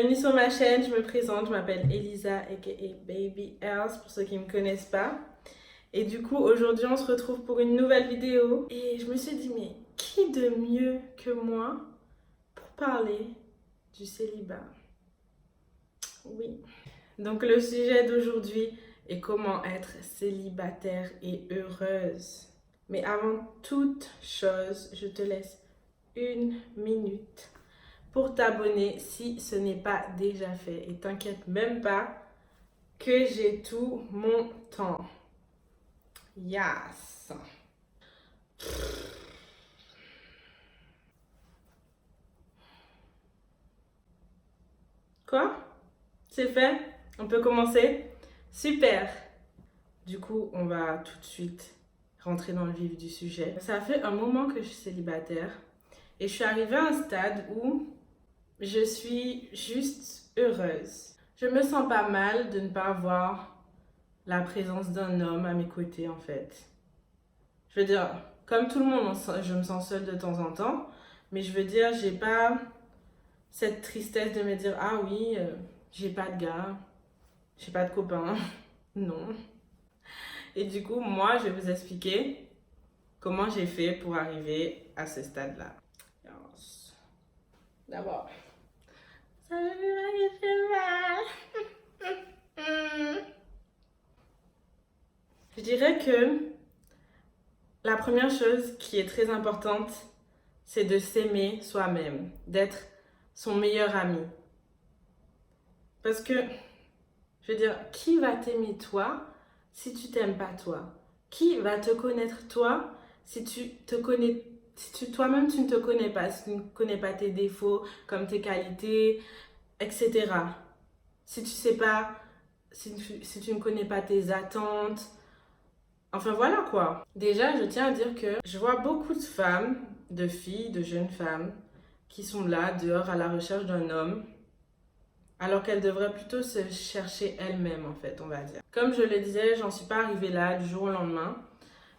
Bienvenue sur ma chaîne, je me présente, je m'appelle Elisa aka Baby Earth pour ceux qui ne me connaissent pas. Et du coup aujourd'hui on se retrouve pour une nouvelle vidéo et je me suis dit mais qui de mieux que moi pour parler du célibat? Oui. Donc le sujet d'aujourd'hui est comment être célibataire et heureuse. Mais avant toute chose, je te laisse 1 minute pour t'abonner si ce n'est pas déjà fait. Et t'inquiète même pas que j'ai tout mon temps. Yes! Quoi? C'est fait? On peut commencer? Super! Du coup, on va tout de suite rentrer dans le vif du sujet. Ça fait un moment que je suis célibataire et je suis arrivée à un stade où je suis juste heureuse. Je me sens pas mal de ne pas avoir la présence d'un homme à mes côtés en fait. Je veux dire, comme tout le monde, je me sens seule de temps en temps, mais je veux dire, j'ai pas cette tristesse de me dire ah oui, j'ai pas de gars, j'ai pas de copain. Non. Et du coup, moi, je vais vous expliquer comment j'ai fait pour arriver à ce stade-là. Yes. D'abord, ça me fait mal. Je dirais que la première chose qui est très importante, c'est de s'aimer soi-même, d'être son meilleur ami. Parce que, je veux dire, qui va t'aimer toi si tu t'aimes pas toi? Qui va te connaître toi si tu te connais, si toi-même tu ne te connais pas, si tu ne connais pas tes défauts, comme tes qualités, etc. Si tu sais pas, si tu ne connais pas tes attentes, enfin voilà quoi. Déjà, je tiens à dire que je vois beaucoup de femmes, de filles, de jeunes femmes qui sont là, dehors, à la recherche d'un homme, alors qu'elles devraient plutôt se chercher elles-mêmes en fait, on va dire. Comme je le disais, j'en suis pas arrivée là du jour au lendemain.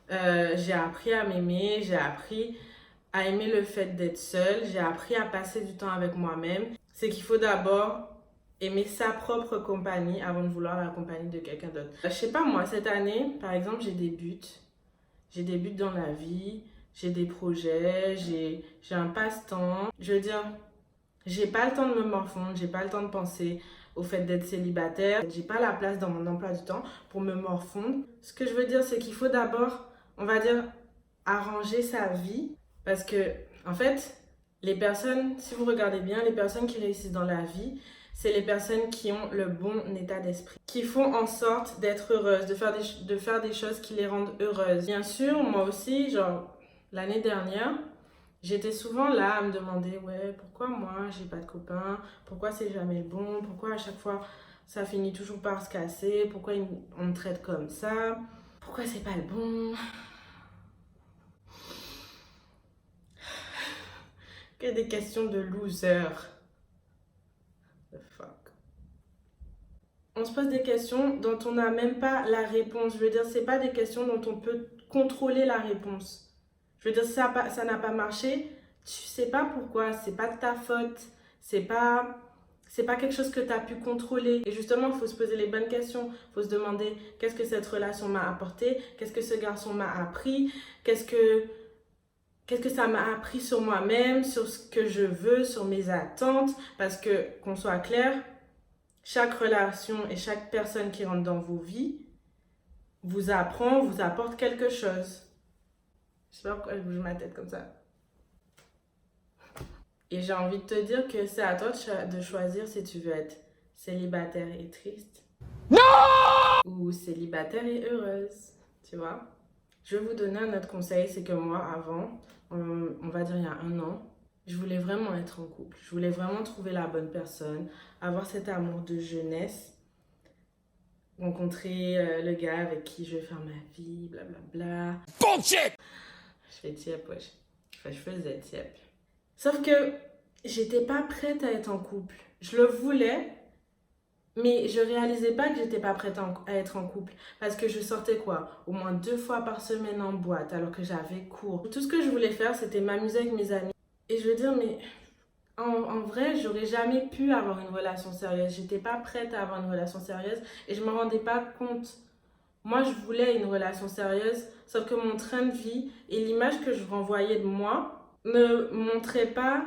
J'ai appris à m'aimer, j'ai appris à aimer le fait d'être seule, j'ai appris à passer du temps avec moi-même. C'est qu'il faut d'abord aimer sa propre compagnie avant de vouloir la compagnie de quelqu'un d'autre. Je sais pas moi, cette année, par exemple, j'ai des buts. J'ai des buts dans la vie, j'ai des projets, j'ai un passe-temps. Je veux dire, j'ai pas le temps de me morfondre, j'ai pas le temps de penser au fait d'être célibataire. J'ai pas la place dans mon emploi du temps pour me morfondre. Ce que je veux dire, c'est qu'il faut d'abord, on va dire, arranger sa vie. Parce que, en fait, les personnes, si vous regardez bien, les personnes qui réussissent dans la vie, c'est les personnes qui ont le bon état d'esprit, qui font en sorte d'être heureuses, de faire des choses qui les rendent heureuses. Bien sûr, moi aussi, genre, l'année dernière, j'étais souvent là à me demander, ouais, pourquoi moi, j'ai pas de copain, pourquoi c'est jamais le bon, pourquoi à chaque fois, ça finit toujours par se casser, pourquoi on me traite comme ça, pourquoi c'est pas le bon. Que des questions de loser. The fuck. On se pose des questions dont on n'a même pas la réponse. Je veux dire, c'est pas des questions dont on peut contrôler la réponse. Je veux dire, ça n'a pas marché, tu sais pas pourquoi, c'est pas de ta faute, c'est pas quelque chose que tu as pu contrôler. Et justement, il faut se poser les bonnes questions. Il faut se demander qu'est-ce que cette relation m'a apporté, qu'est-ce que ce garçon m'a appris, qu'est-ce que ça m'a appris sur moi-même, sur ce que je veux, sur mes attentes. Parce que, qu'on soit clair, chaque relation et chaque personne qui rentre dans vos vies vous apprend, vous apporte quelque chose. Je sais pas pourquoi je bouge ma tête comme ça. Et j'ai envie de te dire que c'est à toi de choisir si tu veux être célibataire et triste. Non! Ou célibataire et heureuse, tu vois. Je vais vous donner un autre conseil, c'est que moi, avant, on va dire il y a 1 an, je voulais vraiment être en couple. Je voulais vraiment trouver la bonne personne, avoir cet amour de jeunesse, rencontrer le gars avec qui je vais faire ma vie, blablabla. Bullshit! Je fais tiep, wesh. Enfin, je faisais tiep. Sauf que j'étais pas prête à être en couple. Je le voulais, mais je réalisais pas que j'étais pas prête à être en couple. Parce que je sortais quoi? Au moins 2 fois par semaine en boîte, alors que j'avais cours. Tout ce que je voulais faire, c'était m'amuser avec mes amis. Et je veux dire, mais En vrai, j'aurais jamais pu avoir une relation sérieuse. J'étais pas prête à avoir une relation sérieuse et je me rendais pas compte. Moi, je voulais une relation sérieuse, sauf que mon train de vie et l'image que je renvoyais de moi me montraient pas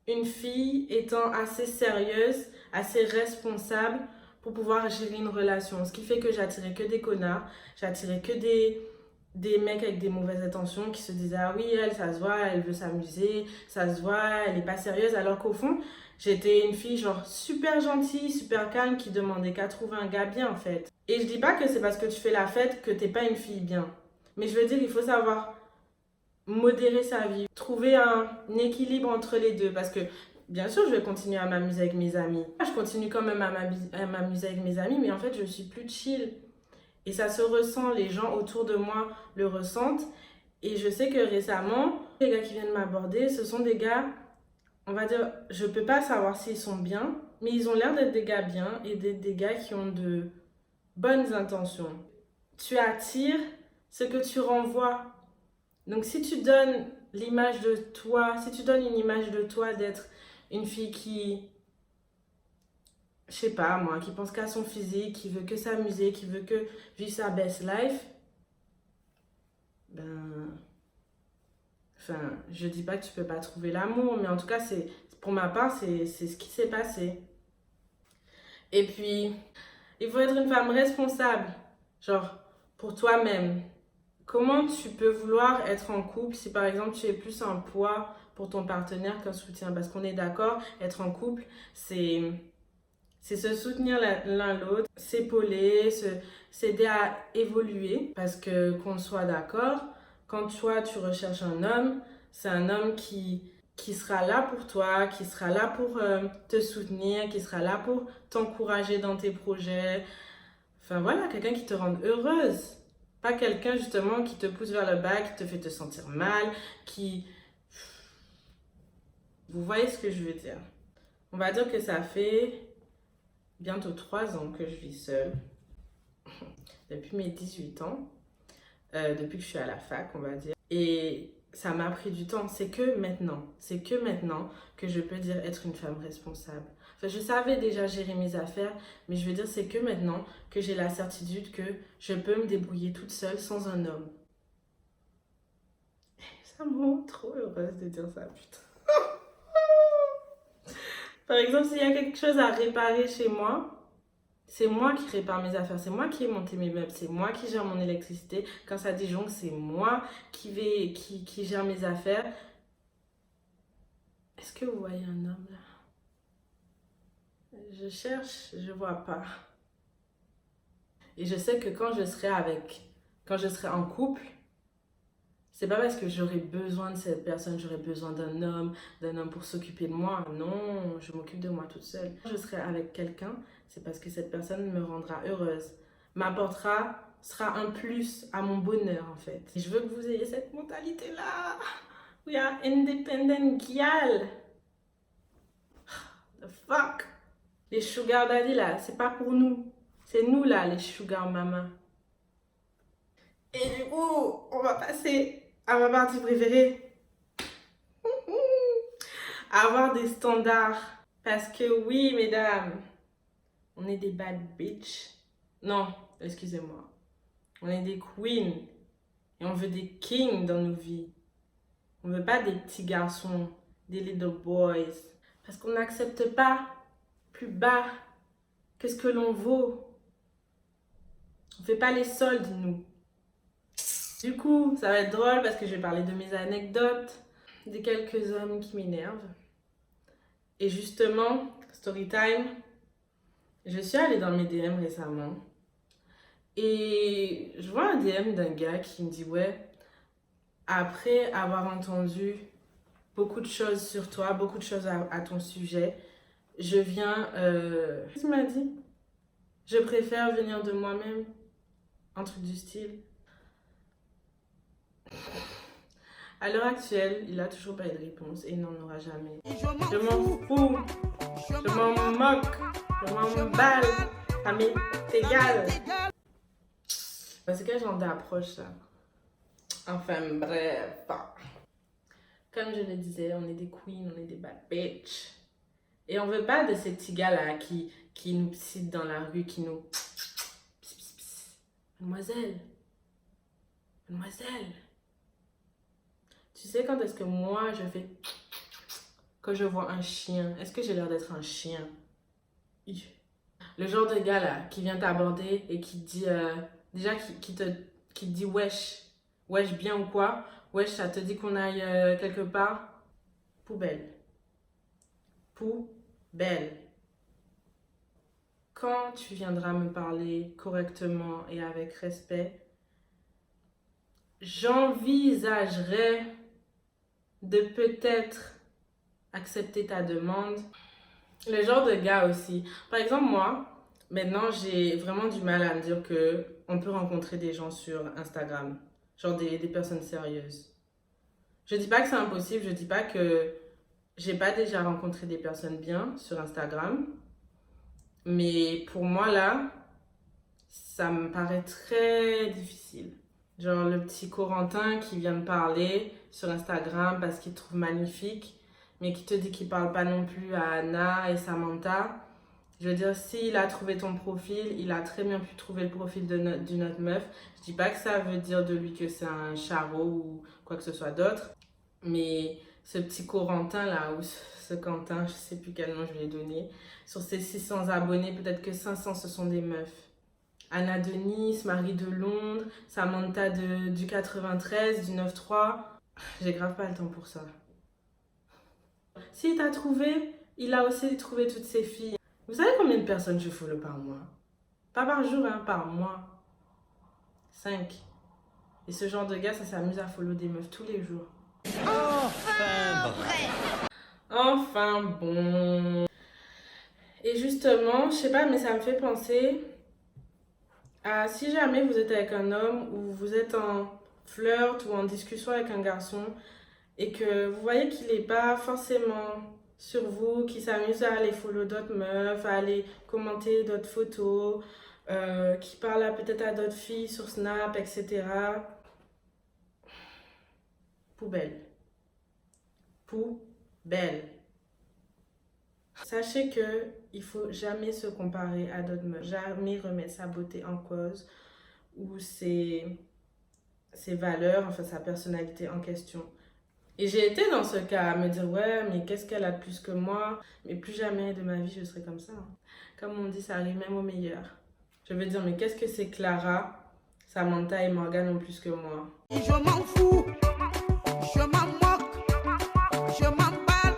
une fille étant assez sérieuse, assez responsable pour pouvoir gérer une relation. Ce qui fait que j'attirais que des connards, j'attirais que des mecs avec des mauvaises intentions qui se disaient ah oui, elle, ça se voit, elle veut s'amuser, ça se voit, elle est pas sérieuse, alors qu'au fond, j'étais une fille genre super gentille, super calme qui demandait qu'à trouver un gars bien en fait. Et je dis pas que c'est parce que tu fais la fête que t'es pas une fille bien. Mais je veux dire, il faut savoir modérer sa vie, trouver un équilibre entre les deux parce que bien sûr je vais continuer à m'amuser avec mes amis. Je continue quand même à m'amuser avec mes amis mais en fait je suis plus chill et ça se ressent, les gens autour de moi le ressentent et je sais que récemment les gars qui viennent m'aborder ce sont des gars, on va dire, je peux pas savoir s'ils sont bien mais ils ont l'air d'être des gars bien et d'être des gars qui ont de bonnes intentions. Tu attires ce que tu renvoies. Donc si tu donnes l'image de toi, si tu donnes une image de toi d'être une fille qui, je sais pas moi, qui pense qu'à son physique, qui veut que s'amuser, qui veut que vivre sa best life, ben, enfin, je dis pas que tu peux pas trouver l'amour, mais en tout cas, pour ma part, c'est ce qui s'est passé. Et puis, il faut être une femme responsable, genre, pour toi-même. Comment tu peux vouloir être en couple si par exemple tu es plus un poids pour ton partenaire qu'un soutien? Parce qu'on est d'accord, être en couple, c'est se soutenir l'un l'autre, s'épauler, s'aider à évoluer. Parce que qu'on soit d'accord, quand toi tu recherches un homme, c'est un homme qui sera là pour toi, qui sera là pour te soutenir, qui sera là pour t'encourager dans tes projets. Enfin voilà, quelqu'un qui te rende heureuse. Pas quelqu'un justement qui te pousse vers le bas, qui te fait te sentir mal, qui... Vous voyez ce que je veux dire? On va dire que ça fait bientôt 3 ans que je vis seule, depuis mes 18 ans, depuis que je suis à la fac, on va dire. Et ça m'a pris du temps. C'est que maintenant que je peux dire être une femme responsable. Enfin, je savais déjà gérer mes affaires, mais je veux dire, c'est que maintenant que j'ai la certitude que je peux me débrouiller toute seule sans un homme. Ça me rend trop heureuse de dire ça, putain. Par exemple, s'il y a quelque chose à réparer chez moi, c'est moi qui répare mes affaires, c'est moi qui ai monté mes meubles, c'est moi qui gère mon électricité. Quand ça disjonque, c'est moi qui gère mes affaires. Est-ce que vous voyez un homme là? Je cherche, je vois pas. Et je sais que quand je serai en couple, c'est pas parce que j'aurai besoin de cette personne, j'aurai besoin d'un homme pour s'occuper de moi. Non, je m'occupe de moi toute seule. Quand je serai avec quelqu'un, c'est parce que cette personne me rendra heureuse, sera un plus à mon bonheur en fait. Et je veux que vous ayez cette mentalité-là. We are independent gal. The fuck. Les sugar daddy là, c'est pas pour nous. C'est nous là, les sugar mama. Et du coup, on va passer à ma partie préférée. Avoir des standards. Parce que oui, mesdames, on est des bad bitch. Non, excusez-moi. On est des queens. Et on veut des kings dans nos vies. On veut pas des petits garçons, des little boys. Parce qu'on n'accepte pas plus bas que ce que l'on vaut. On fait pas les soldes, nous. Du coup, ça va être drôle parce que je vais parler de mes anecdotes, des quelques hommes qui m'énervent. Et justement, story time, je suis allée dans mes DM récemment et je vois un DM d'un gars qui me dit ouais, après avoir entendu beaucoup de choses sur toi, beaucoup de choses à ton sujet, je viens... Qu'est-ce qu'il m'a dit? Je préfère venir de moi-même, un truc du style. À l'heure actuelle, il a toujours pas eu de réponse et il n'en aura jamais. Je m'en fous, je m'en moque, je m'en balle, ça m'est égal. C'est quel genre d'approche ça? Enfin bref. Comme je le disais, on est des queens, on est des bad bitch. Et on veut pas de ces petits gars-là qui nous citent dans la rue, qui nous... Pss, pss, pss. Mademoiselle, mademoiselle. Tu sais quand est-ce que moi je fais... Quand je vois un chien, est-ce que j'ai l'air d'être un chien? Le genre de gars là qui vient t'aborder et qui dit... déjà qui te dit wesh. Wesh bien ou quoi? Wesh, ça te dit qu'on aille quelque part? Poubelle. Poubelle. Quand tu viendras me parler correctement et avec respect, j'envisagerai de peut-être accepter ta demande. Le genre de gars aussi. Par exemple, moi, maintenant, j'ai vraiment du mal à me dire que on peut rencontrer des gens sur Instagram. Genre des personnes sérieuses. Je dis pas que c'est impossible, je dis pas que j'ai pas déjà rencontré des personnes bien sur Instagram. Mais pour moi, là, ça me paraît très difficile. Genre le petit Corentin qui vient me parler sur Instagram parce qu'il te trouve magnifique, mais qui te dit qu'il parle pas non plus à Anna et Samantha. Je veux dire, s'il a trouvé ton profil, il a très bien pu trouver le profil d'une autre meuf. Je dis pas que ça veut dire de lui que c'est un charreau ou quoi que ce soit d'autre, mais ce petit Corentin là, ou ce Quentin, je sais plus quel nom je lui ai donné, sur ses 600 abonnés, peut-être que 500 ce sont des meufs. Anna de Nice, Marie de Londres, Samantha du 93, du 9-3. J'ai grave pas le temps pour ça. S'il t'a trouvé, il a aussi trouvé toutes ses filles. Vous savez combien de personnes je follow par mois? Pas par jour, hein, par mois. 5. Et ce genre de gars, ça s'amuse à follow des meufs tous les jours. Enfin bref. Enfin bon. Et justement, je sais pas, mais ça me fait penser à si jamais vous êtes avec un homme ou vous êtes en flirt ou en discussion avec un garçon et que vous voyez qu'il n'est pas forcément sur vous, qu'il s'amuse à aller follow d'autres meufs, à aller commenter d'autres photos, qui parle peut-être à d'autres filles sur Snap, etc. Poubelle. Poubelle. Sachez que il faut jamais se comparer à d'autres meufs, jamais remettre sa beauté en cause ou ses valeurs, enfin sa personnalité en question. Et j'ai été dans ce cas à me dire ouais mais qu'est-ce qu'elle a de plus que moi, mais plus jamais de ma vie je serai comme ça. Comme on dit, ça arrive même au meilleur. Je veux dire mais qu'est-ce que c'est Clara, Samantha et Morgane ont plus que moi? Je m'en fous, je m'en moque, je m'emballe,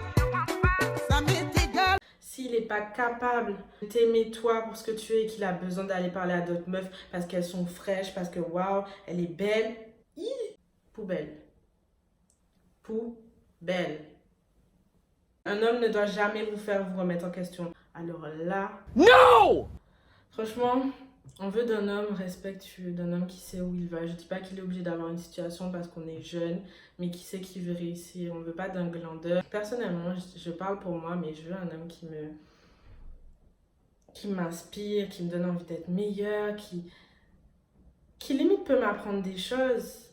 ça m'est égal. S'il n'est pas capable de t'aimer toi pour ce que tu es et qu'il a besoin d'aller parler à d'autres meufs parce qu'elles sont fraîches, parce que waouh, elle est belle, poubelle. Poubelle. Un homme ne doit jamais vous faire vous remettre en question. Alors là... No! Franchement, on veut d'un homme respectueux, d'un homme qui sait où il va. Je dis pas qu'il est obligé d'avoir une situation parce qu'on est jeune, mais qui sait qu'il veut réussir. On veut pas d'un glandeur. Personnellement, je parle pour moi, mais je veux un homme qui m'inspire, qui me donne envie d'être meilleur, qui limite peut m'apprendre des choses.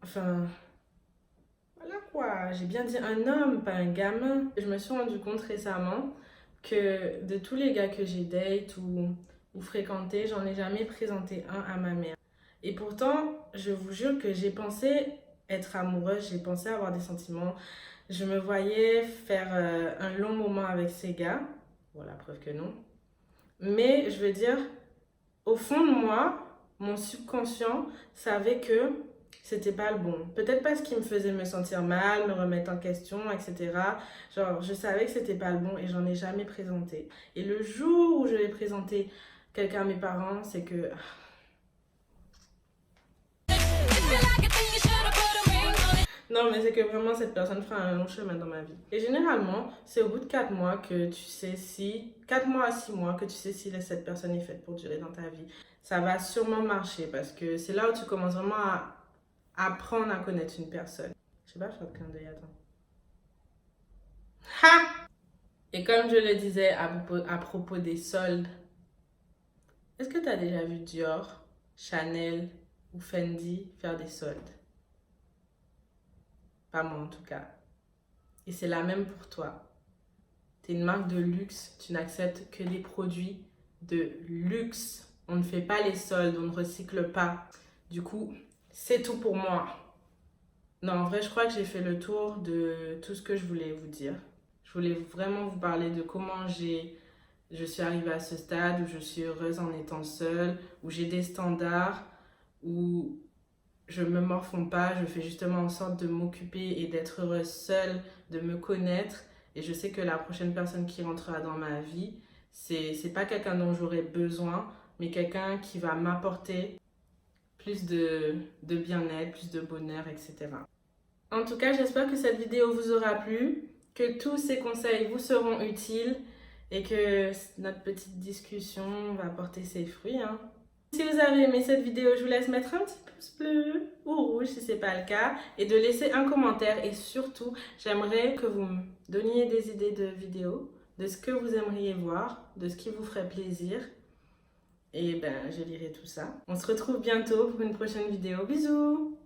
Enfin, voilà quoi, j'ai bien dit un homme, pas un gamin. Je me suis rendu compte récemment que de tous les gars que j'ai date ou fréquenté, j'en ai jamais présenté un à ma mère. Et pourtant, je vous jure que j'ai pensé être amoureuse, j'ai pensé avoir des sentiments. Je me voyais faire un long moment avec ces gars. Voilà, preuve que non. Mais je veux dire, au fond de moi, mon subconscient savait que c'était pas le bon. Peut-être parce qu'il me faisait me sentir mal, me remettre en question, etc. Genre, je savais que c'était pas le bon et j'en ai jamais présenté. Et le jour où je vais présenter quelqu'un à mes parents, c'est que... Non, mais c'est que vraiment cette personne fera un long chemin dans ma vie. Et généralement, c'est au bout de 4 mois que tu sais si... 4 mois à 6 mois que tu sais si cette personne est faite pour durer dans ta vie. Ça va sûrement marcher parce que c'est là où tu commences vraiment à apprendre à connaître une personne. Je sais pas faire de clin d'œil, attends. Ha! Et comme je le disais à propos des soldes, est-ce que tu as déjà vu Dior, Chanel ou Fendi faire des soldes? Pas moi en tout cas. Et c'est la même pour toi. Tu es une marque de luxe, tu n'acceptes que des produits de luxe. On ne fait pas les soldes, on ne recycle pas. Du coup, c'est tout pour moi. Non, en vrai, je crois que j'ai fait le tour de tout ce que je voulais vous dire. Je voulais vraiment vous parler de comment je suis arrivée à ce stade où je suis heureuse en étant seule, où j'ai des standards, où je me morfonds pas, je fais justement en sorte de m'occuper et d'être heureuse seule, de me connaître. Et je sais que la prochaine personne qui rentrera dans ma vie, c'est pas quelqu'un dont j'aurai besoin, mais quelqu'un qui va m'apporter plus de bien-être, plus de bonheur, etc. En tout cas, j'espère que cette vidéo vous aura plu, que tous ces conseils vous seront utiles et que notre petite discussion va porter ses fruits, hein. Si vous avez aimé cette vidéo, je vous laisse mettre un petit pouce bleu ou rouge si ce n'est pas le cas et de laisser un commentaire. Et surtout, j'aimerais que vous me donniez des idées de vidéos, de ce que vous aimeriez voir, de ce qui vous ferait plaisir. Et ben, je lirai tout ça. On se retrouve bientôt pour une prochaine vidéo. Bisous!